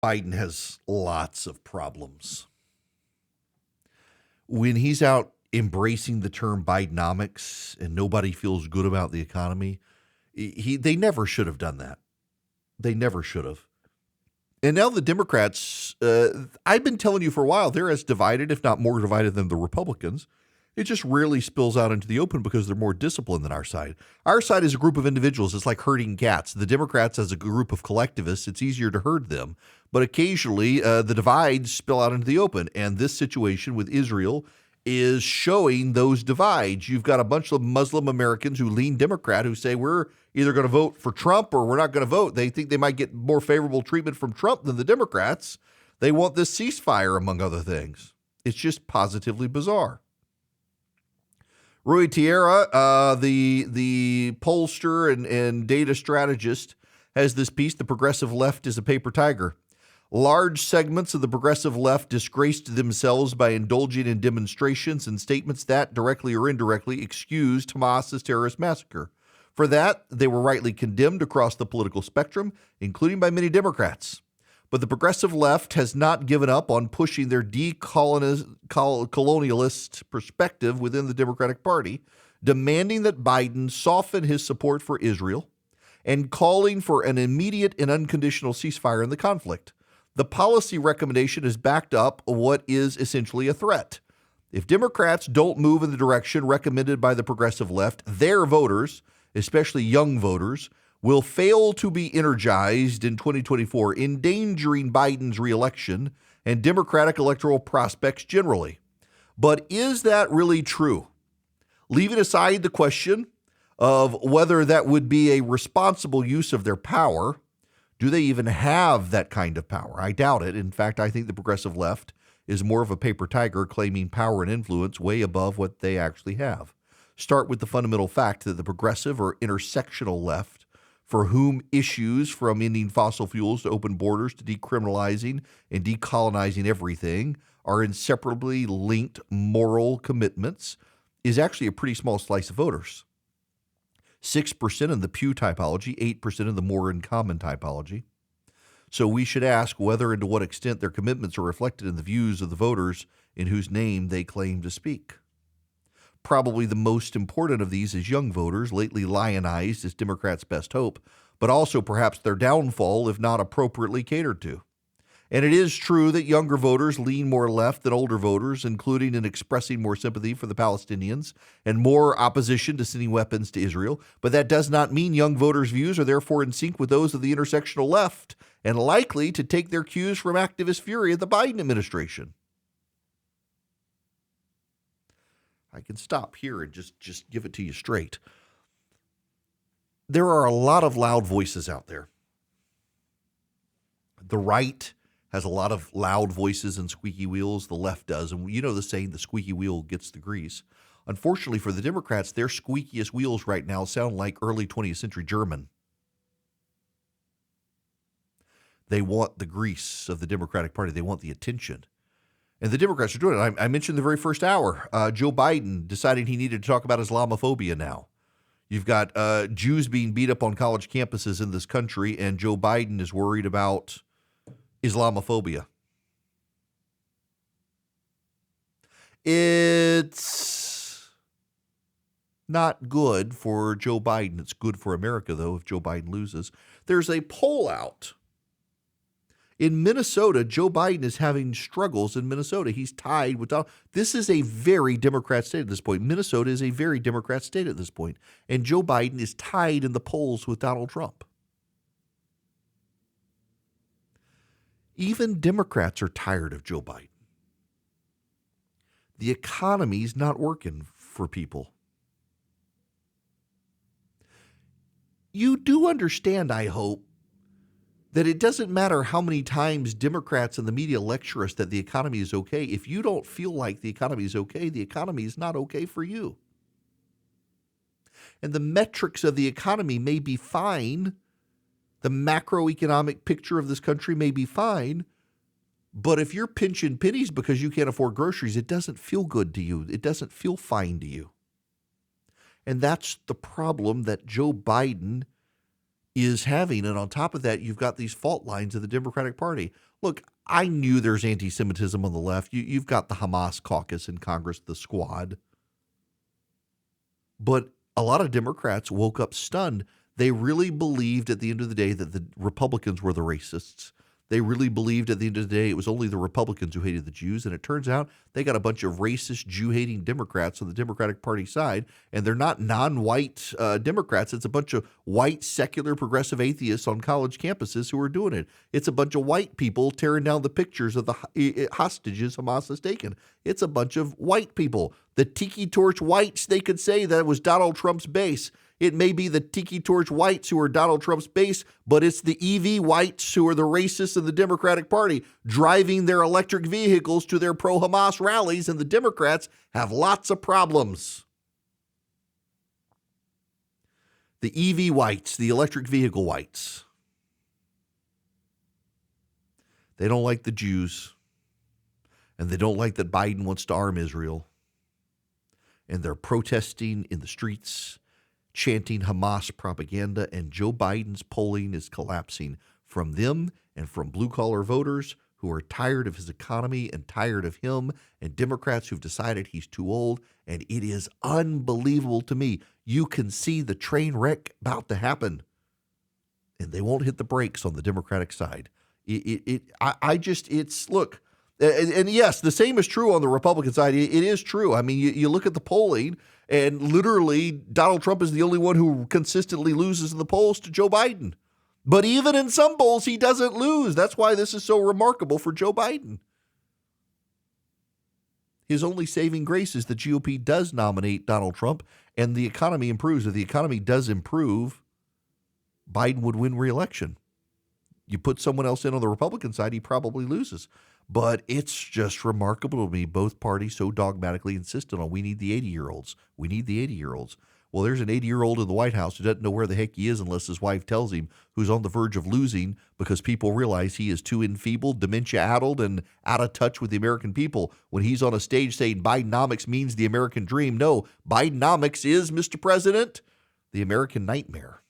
Biden has lots of problems. When he's out embracing the term Bidenomics and nobody feels good about the economy, they never should have done that. They never should have. And now the Democrats, I've been telling you for a while, they're as divided, if not more divided than the Republicans. It just rarely spills out into the open because they're more disciplined than our side. Our side is a group of individuals. It's like herding cats. The Democrats, as a group of collectivists, it's easier to herd them. But occasionally, the divides spill out into the open. And this situation with Israel is showing those divides. You've got a bunch of Muslim Americans who lean Democrat who say we're either going to vote for Trump or we're not going to vote. They think they might get more favorable treatment from Trump than the Democrats. They want this ceasefire, among other things. It's just positively bizarre. Rui Tierra, the pollster and data strategist, has this piece, "The Progressive Left is a Paper Tiger." Large segments of the progressive left disgraced themselves by indulging in demonstrations and statements that, directly or indirectly, excused Hamas's terrorist massacre. For that, they were rightly condemned across the political spectrum, including by many Democrats. But the progressive left has not given up on pushing their decolonialist perspective within the Democratic Party, demanding that Biden soften his support for Israel and calling for an immediate and unconditional ceasefire in the conflict. The policy recommendation has backed up what is essentially a threat. If Democrats don't move in the direction recommended by the progressive left, their voters, especially young voters, will fail to be energized in 2024, endangering Biden's reelection and Democratic electoral prospects generally. But is that really true? Leaving aside the question of whether that would be a responsible use of their power, do they even have that kind of power? I doubt it. In fact, I think the progressive left is more of a paper tiger claiming power and influence way above what they actually have. Start with the fundamental fact that the progressive or intersectional left, for whom issues from ending fossil fuels to open borders to decriminalizing and decolonizing everything are inseparably linked moral commitments, is actually a pretty small slice of voters. 6% in the Pew typology, 8% in the More in Common typology. So we should ask whether and to what extent their commitments are reflected in the views of the voters in whose name they claim to speak. Probably the most important of these is young voters, lately lionized as Democrats' best hope, but also perhaps their downfall if not appropriately catered to. And it is true that younger voters lean more left than older voters, including in expressing more sympathy for the Palestinians and more opposition to sending weapons to Israel. But that does not mean young voters' views are therefore in sync with those of the intersectional left and likely to take their cues from activist fury of the Biden administration. I can stop here and just give it to you straight. There are a lot of loud voices out there. The right has a lot of loud voices and squeaky wheels. The left does. And you know the saying, the squeaky wheel gets the grease. Unfortunately for the Democrats, their squeakiest wheels right now sound like early 20th century German. They want the grease of the Democratic Party. They want the attention. And the Democrats are doing it. I mentioned the very first hour, Joe Biden deciding he needed to talk about Islamophobia now. You've got Jews being beat up on college campuses in this country, and Joe Biden is worried about Islamophobia. It's not good for Joe Biden. It's good for America, though, if Joe Biden loses. There's a poll out. In Minnesota, Joe Biden is having struggles in Minnesota. He's tied with Donald. This is a very Democrat state at this point. Minnesota is a very Democrat state at this point. And Joe Biden is tied in the polls with Donald Trump. Even Democrats are tired of Joe Biden. The economy's not working for people. You do understand, I hope, that it doesn't matter how many times Democrats and the media lecture us that the economy is okay. If you don't feel like the economy is okay, the economy is not okay for you. And the metrics of the economy may be fine. The macroeconomic picture of this country may be fine. But if you're pinching pennies because you can't afford groceries, it doesn't feel good to you. It doesn't feel fine to you. And that's the problem that Joe Biden is having. And on top of that, you've got these fault lines of the Democratic Party. Look, I knew there's anti-Semitism on the left. You've got the Hamas caucus in Congress, the Squad. But a lot of Democrats woke up stunned. They really believed at the end of the day that the Republicans were the racists. They really believed at the end of the day it was only the Republicans who hated the Jews. And it turns out they got a bunch of racist, Jew-hating Democrats on the Democratic Party side. And they're not non-white Democrats. It's a bunch of white, secular, progressive atheists on college campuses who are doing it. It's a bunch of white people tearing down the pictures of the hostages Hamas has taken. It's a bunch of white people. The Tiki Torch whites, they could say that it was Donald Trump's base. It may be the Tiki Torch whites who are Donald Trump's base, but it's the EV whites who are the racists of the Democratic Party driving their electric vehicles to their pro-Hamas rallies, and the Democrats have lots of problems. The EV whites, the electric vehicle whites. They don't like the Jews, and they don't like that Biden wants to arm Israel. And they're protesting in the streets, chanting Hamas propaganda, and Joe Biden's polling is collapsing from them and from blue-collar voters who are tired of his economy and tired of him, and Democrats who've decided he's too old. And it is unbelievable to me. You can see the train wreck about to happen, and they won't hit the brakes on the Democratic side. Look, and yes, the same is true on the Republican side. It is true. I mean, you look at the polling, and literally Donald Trump is the only one who consistently loses in the polls to Joe Biden. But even in some polls, he doesn't lose. That's why this is so remarkable for Joe Biden. His only saving grace is the GOP does nominate Donald Trump, and the economy improves. If the economy does improve, Biden would win re-election. You put someone else in on the Republican side, he probably loses. But it's just remarkable to me, both parties so dogmatically insistent on we need the 80-year-olds. We need the 80-year-olds. Well, there's an 80-year-old in the White House who doesn't know where the heck he is unless his wife tells him, who's on the verge of losing because people realize he is too enfeebled, dementia-addled, and out of touch with the American people. When he's on a stage saying Bidenomics means the American dream, no, Bidenomics is, Mr. President, the American nightmare.